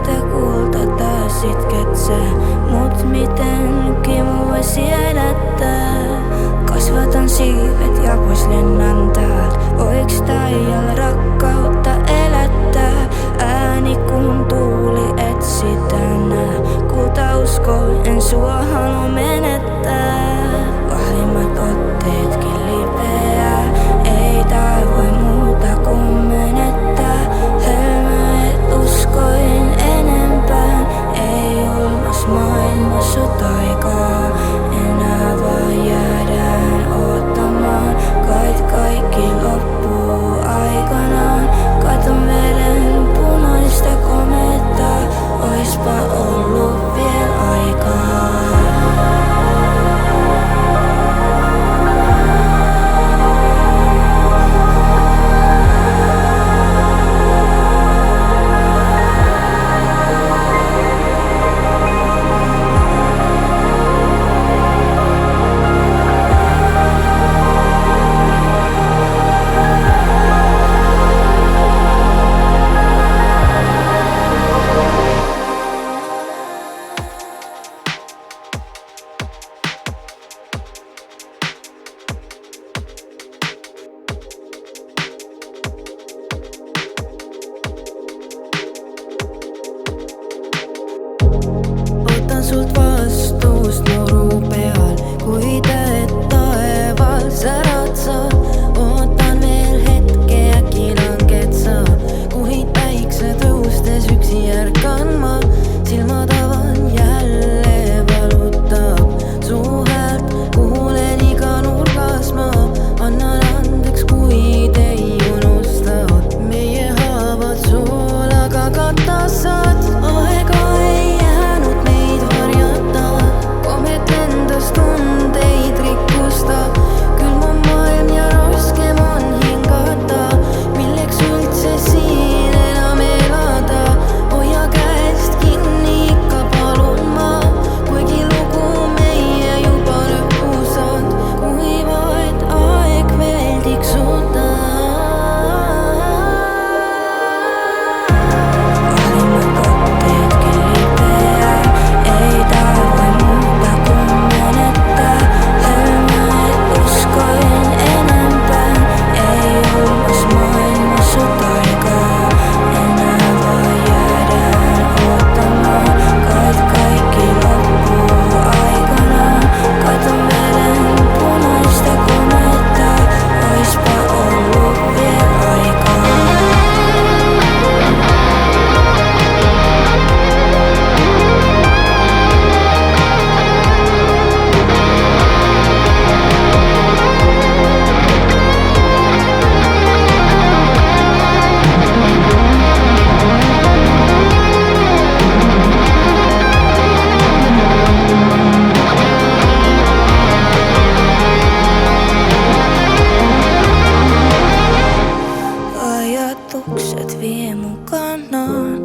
tahte kuuldada sitketse, mut miten kimua siedätä. Kasvatan siivet ja pois lennän täältä. Voiks taijalla rakkautta elättää? Ääni kun tuuli etsitänä. Kulta usko, en sua halua menettää. Vahvimmat otteetkin lipeää. Ei tää voi muuta kuin menettää. Hölmö et uskoin enempään. Ei olmas maailmassa taikaa. Enää vaan jäädään odottamaan. Kait kaikki loppuu aikanaan. Katon veden punaista komettaa. Oispa ollut vielä aikaa. Otan sult vastuust muru peal, kui teed taeval särad sa. Ootan veel hetke, äkki langed sa, kuid päikse tõustes üksi ärkan ma. Silmad avan, jälle valutab su häält, kuulen iga nurgas ma. Annan andeks, kuid ei unusta, meie haavad sul aga katta saad. Aega ei jäänud meid varjata, komet lendas tundeid rikkusta. Külm on maailm ja raskem on hingata, milleks üldse siin enam elada. Hoia käest kinni ikka palun ma, kuigi lugu meie juba lõppu saanud. Kui vaid aeg veel tiksutab. Vahvimad otteedki lipeää. Ei tää voi muuta kuin menettää. Hölmö et uskoin enempään. Ei olmas maailmassa taikaa. Enää vaan jäädään odottamaan. Kait kaikki loppuu aikanaan. Katon veden punaista komettaa. Oispa ollut vielä aikaa. Ajatukset vie mukanaan.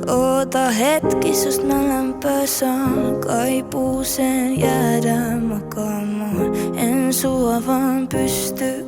Oota hetki, sust mä lämpö saan. Kaipuuseen jäädä makaamaan. En sua vaan pysty